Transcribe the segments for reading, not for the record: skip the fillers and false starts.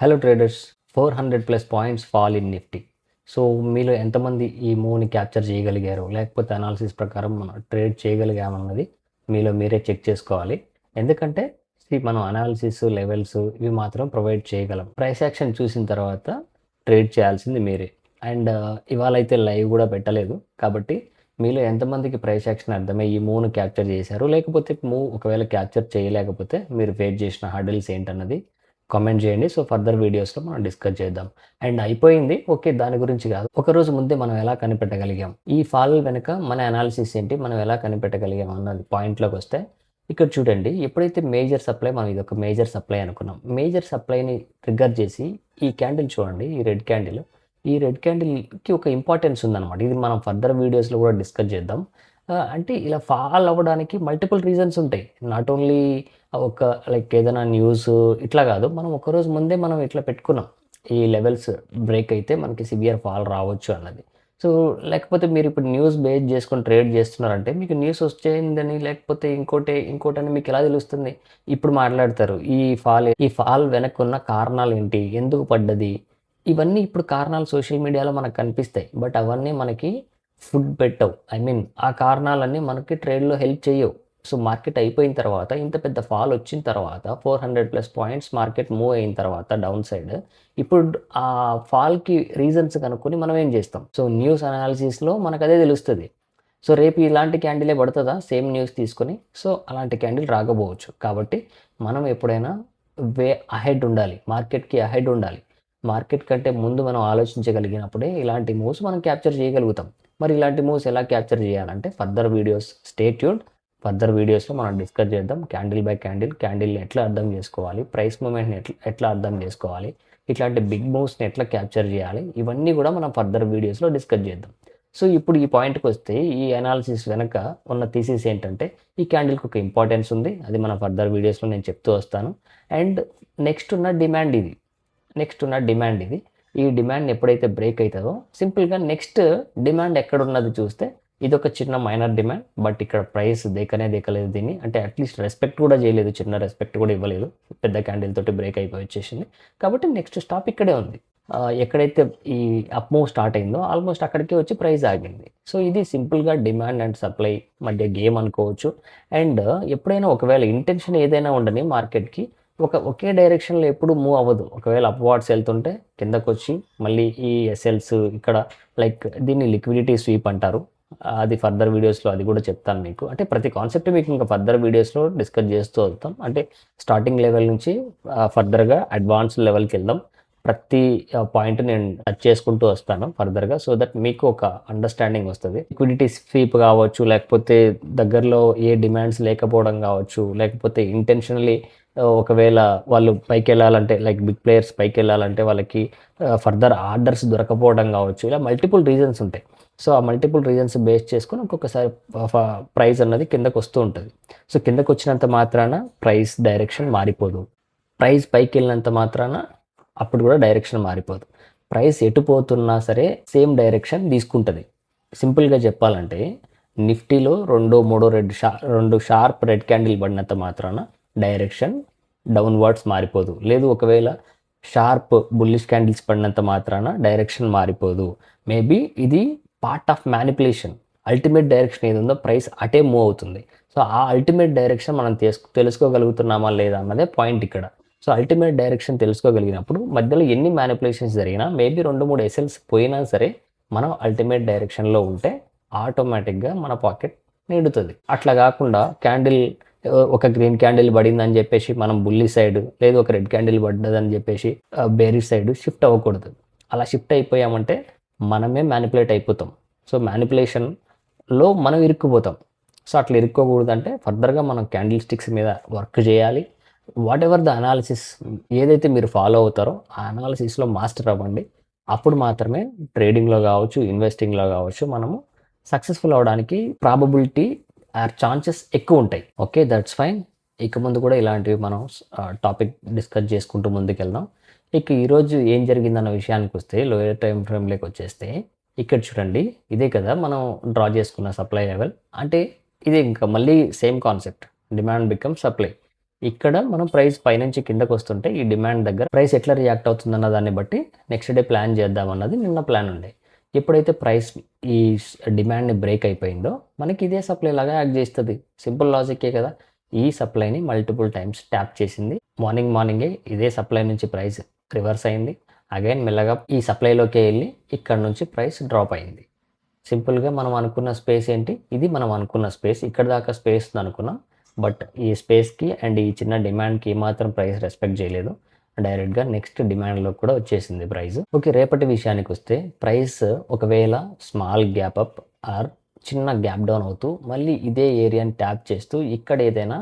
Hello traders, 400 plus points fall in Nifty. So మీలో ఎంతమంది ఈ మూవ్ని క్యాప్చర్ చేయగలిగారు, లేకపోతే అనాలిసిస్ ప్రకారం మనం ట్రేడ్ చేయగలిగామన్నది మీలో మీరే చెక్ చేసుకోవాలి. ఎందుకంటే మనం అనాలిసిస్ లెవెల్స్ ఇవి మాత్రం ప్రొవైడ్ చేయగలం. ప్రైస్ యాక్షన్ చూసిన తర్వాత ట్రేడ్ చేయాల్సింది మీరే. అండ్ ఇవాళ అయితే లైవ్ కూడా పెట్టలేదు, కాబట్టి మీలో ఎంతమందికి ప్రైస్ యాక్షన్ అర్థమై ఈ మూవ్ను క్యాప్చర్ చేశారు, లేకపోతే మూవ్ ఒకవేళ క్యాప్చర్ చేయలేకపోతే మీరు ఫేస్ చేసిన హర్డిల్స్ ఏంటన్నది కామెంట్ చేయండి. సో ఫర్దర్ వీడియోస్లో మనం డిస్కస్ చేద్దాం. అండ్ అయిపోయింది, ఓకే, దాని గురించి కాదు. ఒకరోజు ముందే మనం ఎలా కనిపెట్టగలిగాం, ఈ ఫాల్ వెనుక మన అనాలిసిస్ ఏంటి, మనం ఎలా కనిపెట్టగలిగాం అన్నది పాయింట్లోకి వస్తే, ఇక్కడ చూడండి, ఎప్పుడైతే మేజర్ సప్లై, మనం ఇది ఒక మేజర్ సప్లై అనుకున్నాం, మేజర్ సప్లైని ట్రిగ్గర్ చేసి ఈ క్యాండిల్ చూడండి, ఈ రెడ్ క్యాండిల్, ఈ రెడ్ క్యాండిల్కి ఒక ఇంపార్టెన్స్ ఉందన్నమాట. ఇది మనం ఫర్దర్ వీడియోస్లో కూడా డిస్కస్ చేద్దాం. అంటే ఇలా ఫాల్ అవ్వడానికి మల్టిపుల్ రీజన్స్ ఉంటాయి. నాట్ ఓన్లీ ఒక లైక్ ఏదైనా న్యూస్ ఇట్లా కాదు, మనం ఒకరోజు ముందే మనం ఇట్లా పెట్టుకున్నాం, ఈ లెవెల్స్ బ్రేక్ అయితే మనకి సివియర్ ఫాల్ రావచ్చు అన్నది. సో లేకపోతే మీరు ఇప్పుడు న్యూస్ బేస్ చేసుకొని ట్రేడ్ చేస్తున్నారంటే మీకు న్యూస్ వచ్చేయిందని లేకపోతే ఇంకోటని మీకు ఎలా తెలుస్తుంది? ఇప్పుడు మాట్లాడతారు ఈ ఫాల్ వెనక్కి ఉన్న కారణాలు ఏంటి, ఎందుకు పడ్డది, ఇవన్నీ ఇప్పుడు కారణాలు సోషల్ మీడియాలో మనకు కనిపిస్తాయి. బట్ అవన్నీ మనకి ఫుడ్ పెట్టవు. ఆ కారణాలన్నీ మనకి ట్రేడ్లో హెల్ప్ చేయవు. సో మార్కెట్ అయిపోయిన తర్వాత, ఇంత పెద్ద ఫాల్ వచ్చిన తర్వాత, 400 ప్లస్ పాయింట్స్ మార్కెట్ మూవ్ అయిన తర్వాత డౌన్ సైడ్, ఇప్పుడు ఆ ఫాల్కి రీజన్స్ కనుక్కొని మనం ఏం చేస్తాం? సో న్యూస్ అనాలిసిస్లో మనకు అదే తెలుస్తుంది. సో రేపు ఇలాంటి క్యాండిలే పడుతుందా సేమ్ న్యూస్ తీసుకొని? సో అలాంటి క్యాండిల్ రాకపోవచ్చు. కాబట్టి మనం ఎప్పుడైనా అహెడ్ ఉండాలి, మార్కెట్కి అహెడ్ ఉండాలి. మార్కెట్ కంటే ముందు మనం ఆలోచించగలిగినప్పుడే ఇలాంటి మూవ్స్ మనం క్యాప్చర్ చేయగలుగుతాం. మరి ఇలాంటి మూవ్స్ ఎలా క్యాప్చర్ చేయాలంటే further videos, stay tuned. Further వీడియోస్లో మనం డిస్కస్ చేద్దాం. క్యాండిల్ బై క్యాండిల్ని ఎట్లా అర్థం చేసుకోవాలి, ప్రైస్ మూమెంట్ని ఎట్లా అర్థం చేసుకోవాలి, ఇట్లాంటి బిగ్ మూవ్స్ని ఎట్లా క్యాప్చర్ చేయాలి, ఇవన్నీ కూడా మనం ఫర్దర్ వీడియోస్లో డిస్కస్ చేద్దాం. సో ఇప్పుడు ఈ పాయింట్కి వస్తే, ఈ అనాలిసిస్ వెనక ఉన్న థీసిస్ ఏంటంటే, ఈ క్యాండిల్కి ఒక ఇంపార్టెన్స్ ఉంది, అది మన ఫర్దర్ వీడియోస్లో నేను చెప్తూ వస్తాను. అండ్ నెక్స్ట్ ఉన్న డిమాండ్ ఇది. ఈ డిమాండ్ ఎప్పుడైతే బ్రేక్ అవుతుందో, సింపుల్గా నెక్స్ట్ డిమాండ్ ఎక్కడున్నది చూస్తే, ఇది ఒక చిన్న మైనర్ డిమాండ్. బట్ ఇక్కడ ప్రైస్ దేకలేదు దీన్ని, అంటే అట్లీస్ట్ రెస్పెక్ట్ కూడా చేయలేదు, చిన్న రెస్పెక్ట్ కూడా ఇవ్వలేదు, పెద్ద క్యాండిల్ తోటి బ్రేక్ అయిపోయి వచ్చేసింది. కాబట్టి నెక్స్ట్ స్టాప్ ఇక్కడే ఉంది. ఎక్కడైతే ఈ అప్ మూవ్ స్టార్ట్ అయిందో ఆల్మోస్ట్ అక్కడికే వచ్చి ప్రైస్ ఆగింది. సో ఇది సింపుల్గా డిమాండ్ అండ్ సప్లై మధ్య గేమ్ అనుకోవచ్చు. అండ్ ఎప్పుడైనా ఒకవేళ ఇంటెన్షన్ ఏదైనా ఉండని మార్కెట్కి ఒకే డైరెక్షన్లో ఎప్పుడు మూవ్ అవ్వదు. ఒకవేళ అప్వార్డ్స్ వెళ్తుంటే కిందకు వచ్చి మళ్ళీ ఈ ఎస్ఎల్స్ ఇక్కడ, లైక్ దీన్ని లిక్విడిటీ స్వీప్ అంటారు. అది ఫర్దర్ వీడియోస్లో అది కూడా చెప్తాను మీకు. అంటే ప్రతి కాన్సెప్ట్ మీకు ఇంకా ఫర్దర్ వీడియోస్లో డిస్కస్ చేస్తూ వస్తాం. అంటే స్టార్టింగ్ లెవెల్ నుంచి ఫర్దర్గా అడ్వాన్స్ లెవెల్కి వెళ్దాం. ప్రతి పాయింట్ నేను టచ్ చేసుకుంటూ వస్తాను ఫర్దర్గా, సో దట్ మీకు ఒక అండర్స్టాండింగ్ వస్తుంది. లిక్విడిటీ స్వీప్ కావచ్చు, లేకపోతే దగ్గరలో ఏ డిమాండ్స్ లేకపోవడం కావచ్చు, లేకపోతే ఇంటెన్షనలీ ఒకవేళ వాళ్ళు పైకి వెళ్ళాలంటే, లైక్ బిగ్ ప్లేయర్స్ పైకి వెళ్ళాలంటే వాళ్ళకి ఫర్దర్ ఆర్డర్స్ దొరకపోవడం కావచ్చు, ఇలా మల్టిపుల్ రీజన్స్ ఉంటాయి. సో ఆ మల్టిపుల్ రీజన్స్ బేస్ చేసుకొని ఒక్కొక్కసారి ప్రైస్ అన్నది కిందకు వస్తూ ఉంటుంది. సో కిందకు వచ్చినంత మాత్రాన ప్రైస్ డైరెక్షన్ మారిపోదు, ప్రైస్ పైకి వెళ్ళినంత మాత్రాన అప్పుడు కూడా డైరెక్షన్ మారిపోదు. ప్రైస్ ఎటు పోతున్నా సరే సేమ్ డైరెక్షన్ తీసుకుంటుంది. సింపుల్గా చెప్పాలంటే నిఫ్టీలో రెండు షార్ప్ రెడ్ క్యాండిల్ పడినంత మాత్రాన డైరెక్షన్ డౌన్వర్డ్స్ మారిపోదు. లేదు ఒకవేళ షార్ప్ బుల్లిష్ క్యాండిల్స్ పడినంత మాత్రాన డైరెక్షన్ మారిపోదు. మేబీ ఇది part of manipulation. Ultimate direction ఏది ఉందో ప్రైస్ అటే మూవ్ అవుతుంది. సో ఆ అల్టిమేట్ డైరెక్షన్ మనం తెలుసుకోగలుగుతున్నామా లేదా అన్నదే పాయింట్ ఇక్కడ. సో అల్టిమేట్ డైరెక్షన్ తెలుసుకోగలిగినప్పుడు మధ్యలో ఎన్ని మ్యానిపులేషన్స్ జరిగినా, మేబీ 2-3 ఎస్ఎల్స్ పోయినా సరే, మనం అల్టిమేట్ డైరెక్షన్లో ఉంటే ఆటోమేటిక్గా మన పాకెట్ నిండుతుంది. అట్లా కాకుండా క్యాండిల్ ఒక గ్రీన్ క్యాండిల్ పడిందని చెప్పేసి మనం బుల్లి సైడ్, లేదు ఒక రెడ్ క్యాండిల్ పడ్డదని చెప్పేసి బేరిష్ సైడ్ షిఫ్ట్ అవ్వకూడదు. అలా షిఫ్ట్ అయిపోయామంటే మనమే మ్యానిపులేట్ అయిపోతాం. సో మ్యానిపులేషన్లో మనం ఇరుక్కుపోతాం. సో అట్లా ఇరుక్కోకూడదంటే ఫర్దర్గా మనం క్యాండిల్ స్టిక్స్ మీద వర్క్ చేయాలి. వాట్ ఎవర్ ద అనాలిసిస్ ఏదైతే మీరు ఫాలో అవుతారో ఆ అనాలిసిస్లో మాస్టర్ అవ్వండి. అప్పుడు మాత్రమే ట్రేడింగ్లో కావచ్చు, ఇన్వెస్టింగ్లో కావచ్చు, మనము సక్సెస్ఫుల్ అవ్వడానికి ప్రాబబిలిటీ ఛాన్సెస్ ఎక్కువ ఉంటాయి. Okay, that's fine. ఇక ముందు కూడా ఇలాంటివి మనం టాపిక్ డిస్కస్ చేసుకుంటూ ముందుకెళ్దాం. ఇక ఈరోజు ఏం జరిగిందన్న విషయానికి వస్తే, లోయర్ టైం ఫ్రేమ్లోకి వచ్చేస్తే, ఇక్కడ చూడండి, ఇదే కదా మనం డ్రా చేసుకున్న సప్లై లెవెల్. అంటే ఇది ఇంకా మళ్ళీ same concept, demand become supply. ఇక్కడ మనం ప్రైస్ పైనుంచి కిందకు వస్తుంటే ఈ డిమాండ్ దగ్గర ప్రైస్ ఎట్లా రియాక్ట్ అవుతుందన్న దాన్ని బట్టి నెక్స్ట్ డే ప్లాన్ చేద్దాం అన్నది నిన్న ప్లాన్ ఉండే. ఎప్పుడైతే ప్రైస్ ఈ డిమాండ్ని బ్రేక్ అయిపోయిందో మనకి ఇదే సప్లై లాగా యాక్ట్ చేస్తుంది. సింపుల్ లాజిక్కే కదా. ఈ సప్లైని మల్టిపుల్ టైమ్స్ ట్యాప్ చేసింది. మార్నింగే ఇదే సప్లై నుంచి ప్రైస్ రివర్స్ అయింది. అగైన్ మెల్లగా ఈ సప్లైలోకి వెళ్ళి ఇక్కడ నుంచి ప్రైస్ డ్రాప్ అయింది. సింపుల్గా మనం అనుకున్న స్పేస్ ఏంటి, ఇది మనం అనుకున్న స్పేస్. ఇక్కడ దాకా స్పేస్ అనుకున్నాం, బట్ ఈ స్పేస్కి అండ్ ఈ చిన్న డిమాండ్కి ఏమాత్రం ప్రైస్ రెస్పెక్ట్ చేయలేదు. డైరెక్ట్గా నెక్స్ట్ డిమాండ్లో కూడా వచ్చేసింది ప్రైస్. ఓకే, రేపటి విషయానికి వస్తే ప్రైస్ ఒకవేళ స్మాల్ గ్యాప్ అప్ ఆర్ చిన్న గ్యాప్ డౌన్ అవుతూ మళ్ళీ ఇదే ఏరియాని ట్యాప్ చేస్తూ ఇక్కడ ఏదైనా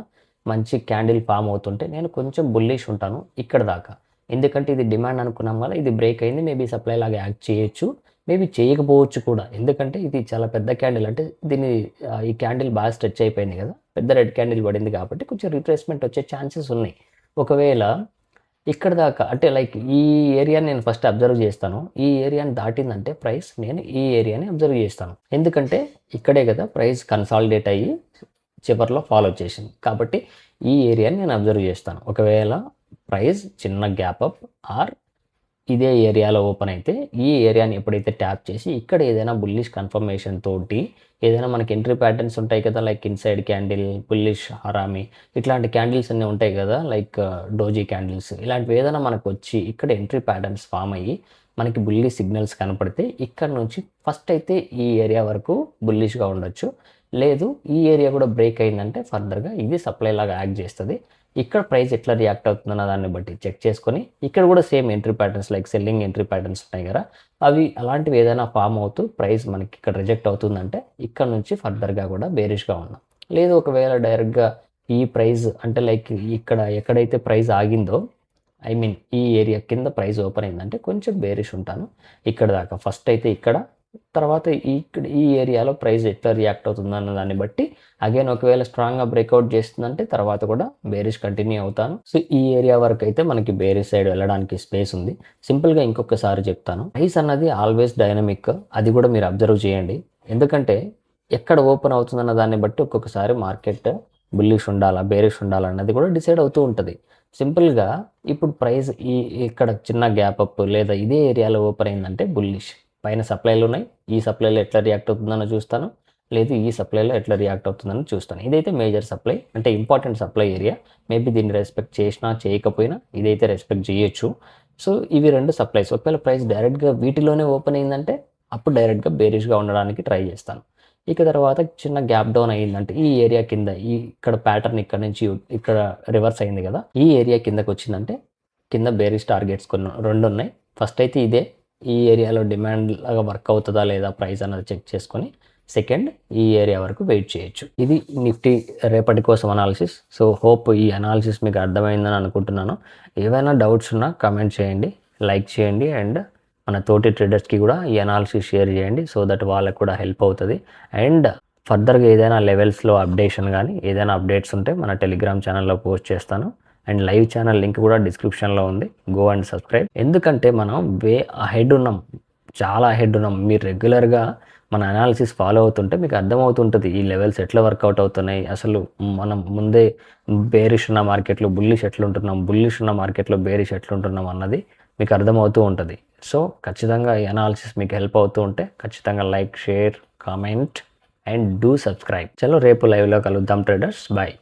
మంచి క్యాండిల్ ఫామ్ అవుతుంటే నేను కొంచెం బుల్లిష్ ఉంటాను ఇక్కడ దాకా. ఎందుకంటే ఇది డిమాండ్ అనుకున్నాం కదా, ఇది బ్రేక్ అయింది, మేబీ సప్లై లాగా యాక్ట్ చేయొచ్చు, మేబీ చేయకపోవచ్చు కూడా. ఎందుకంటే ఇది చాలా పెద్ద క్యాండిల్, అంటే దీని ఈ క్యాండిల్ బాగా స్ట్రెచ్ అయిపోయింది కదా, పెద్ద రెడ్ క్యాండిల్ పడింది కాబట్టి కొంచెం రిట్రేస్మెంట్ వచ్చే ఛాన్సెస్ ఉన్నాయి. ఒకవేళ ఇక్కడ దాకా అంటే లైక్ ఈ ఏరియాని నేను ఫస్ట్ అబ్జర్వ్ చేస్తాను. ఈ ఏరియాని దాటిందంటే ప్రైస్ నేను ఈ ఏరియాని అబ్జర్వ్ చేస్తాను. ఎందుకంటే ఇక్కడే కదా ప్రైస్ కన్సాలిడేట్ అయ్యి చివరిలో ఫాలో చేసింది. కాబట్టి ఈ ఏరియాని నేను అబ్జర్వ్ చేస్తాను. ఒకవేళ ప్రైస్ చిన్న గ్యాప్ అప్ ఆర్ ఇదే ఏరియాలో ఓపెన్ అయితే ఈ ఏరియాని ఎప్పుడైతే ట్యాప్ చేసి ఇక్కడ ఏదైనా బుల్లిష్ కన్ఫర్మేషన్ తోటి ఏదైనా మనకి ఎంట్రీ ప్యాటర్న్స్ ఉంటాయి కదా, like inside candle, bullish harami, ఇట్లాంటి క్యాండిల్స్ అన్నీ ఉంటాయి కదా, లైక్ డోజీ క్యాండిల్స్, ఇలాంటివి ఏదైనా మనకు వచ్చి ఇక్కడ ఎంట్రీ ప్యాటర్న్స్ ఫామ్ అయ్యి మనకి బుల్లిష్ సిగ్నల్స్ కనపడితే ఇక్కడ నుంచి ఫస్ట్ అయితే ఈ ఏరియా వరకు బుల్లిష్గా ఉండొచ్చు. లేదు ఈ ఏరియా కూడా బ్రేక్ అయిందంటే ఫర్దర్గా ఇది సప్లై లాగా యాక్ట్ చేస్తుంది. ఇక్కడ ప్రైస్ ఎట్లా రియాక్ట్ అవుతుందన్న దాన్ని బట్టి చెక్ చేసుకొని ఇక్కడ కూడా same entry patterns like selling entry patterns ఉన్నాయి కదా, అవి అలాంటివి ఏదైనా ఫామ్ అవుతూ ప్రైస్ మనకి ఇక్కడ రిజెక్ట్ అవుతుందంటే ఇక్కడ నుంచి ఫర్దర్గా కూడా బేరిష్గా ఉన్నాం. లేదు ఒకవేళ డైరెక్ట్గా ఈ ప్రైస్ అంటే లైక్ ఇక్కడ ఎక్కడైతే ప్రైస్ ఆగిందో ఐ మీన్ ఈ ఏరియా కింద ప్రైస్ ఓపెన్ అయిందంటే కొంచెం బేరిష్ ఉంటాను ఇక్కడ దాకా. ఫస్ట్ అయితే ఇక్కడ, తర్వాత ఇక్కడ ఈ ఏరియాలో ప్రైస్ ఎట్లా రియాక్ట్ అవుతుంది అన్న దాన్ని బట్టి అగైన్ ఒకవేళ స్ట్రాంగ్గా బ్రేక్అవుట్ చేస్తుందంటే తర్వాత కూడా బేరిష్ కంటిన్యూ అవుతాను. సో ఈ ఏరియా వరకు అయితే మనకి బేరిష్ సైడ్ వెళ్ళడానికి స్పేస్ ఉంది. సింపుల్గా ఇంకొకసారి చెప్తాను, ప్రైస్ అన్నది ఆల్వేస్ డైనమిక్, అది కూడా మీరు అబ్జర్వ్ చేయండి. ఎందుకంటే ఎక్కడ ఓపెన్ అవుతుందన్న దాన్ని బట్టి ఒక్కొక్కసారి మార్కెట్ బుల్లిష్ ఉండాలా బేరిష్ ఉండాలా అన్నది కూడా డిసైడ్ అవుతూ ఉంటుంది. సింపుల్గా ఇప్పుడు ప్రైస్ ఇక్కడ చిన్న గ్యాప్ అప్ లేదా ఇదే ఏరియాలో ఓపెన్ అయిందంటే బుల్లిష్, పైన సప్లైలు ఉన్నాయి, ఈ సప్లైలో ఎట్లా రియాక్ట్ అవుతుందని చూస్తాను, లేదు ఈ సప్లైలో ఎట్లా రియాక్ట్ అవుతుందని చూస్తాను. ఇదైతే మేజర్ సప్లై అంటే ఇంపార్టెంట్ సప్లై ఏరియా, మేబీ దీన్ని రెస్పెక్ట్ చేసినా చేయకపోయినా ఇదైతే రెస్పెక్ట్ చేయొచ్చు. సో ఇవి రెండు సప్లైస్. ఒకవేళ ప్రైస్ డైరెక్ట్గా వీటిలోనే ఓపెన్ అయిందంటే అప్పుడు డైరెక్ట్గా బేరిష్గా ఉండడానికి ట్రై చేస్తాను. ఇక తర్వాత చిన్న గ్యాప్ డౌన్ అయ్యిందంటే ఈ ఏరియా కింద ఇక్కడ ప్యాటర్న్ ఇక్కడ నుంచి ఇక్కడ రివర్స్ అయింది కదా, ఈ ఏరియా కిందకి వచ్చిందంటే కింద బేరిష్ టార్గెట్స్ కొన్ని రెండు ఉన్నాయి. ఫస్ట్ అయితే ఇదే ఈ ఏరియాలో డిమాండ్ లాగా వర్క్ అవుతుందా లేదా ప్రైస్ అన్నది చెక్ చేసుకొని సెకండ్ ఈ ఏరియా వరకు వెయిట్ చేయొచ్చు. ఇది నిఫ్టీ రేపటి కోసం అనాలిసిస్. సో హోప్ ఈ అనాలిసిస్ మీకు అర్థమైందని అనుకుంటున్నాను. ఏవైనా డౌట్స్ ఉన్నా కామెంట్ చేయండి, లైక్ చేయండి, అండ్ మన తోటి ట్రేడర్స్కి కూడా ఈ అనాలిసిస్ షేర్ చేయండి, సో దట్ వాళ్ళకు కూడా హెల్ప్ అవుతుంది. అండ్ ఫర్దర్గా ఏదైనా లెవెల్స్లో అప్డేషన్ కానీ ఏదైనా అప్డేట్స్ ఉంటే మన టెలిగ్రామ్ ఛానల్లో పోస్ట్ చేస్తాను. అండ్ లైవ్ ఛానల్ లింక్ కూడా డిస్క్రిప్షన్లో ఉంది, గో అండ్ సబ్స్క్రైబ్. ఎందుకంటే మనం వే అహెడ్ ఉన్నాం, చాలా అహెడ్ ఉన్నాం. మీరు రెగ్యులర్గా మన అనాలిసిస్ ఫాలో అవుతుంటే మీకు అర్థమవుతుంటుంది ఈ లెవెల్స్ ఎట్లా వర్కౌట్ అవుతున్నాయి, అసలు మనం ముందే బేరిష్ ఉన్న మార్కెట్లో బుల్లిష్ ఎట్లుంటున్నాం, బుల్లిష్ ఉన్న మార్కెట్లో బేరిష్ ఎట్లుంటున్నాం అన్నది మీకు అర్థమవుతూ ఉంటుంది. సో ఖచ్చితంగా ఈ అనాలిసిస్ మీకు హెల్ప్ అవుతూ ఉంటే ఖచ్చితంగా like, share, comment and do subscribe. చలో రేపు లైవ్లో కలుద్దాం ట్రేడర్స్, బాయ్.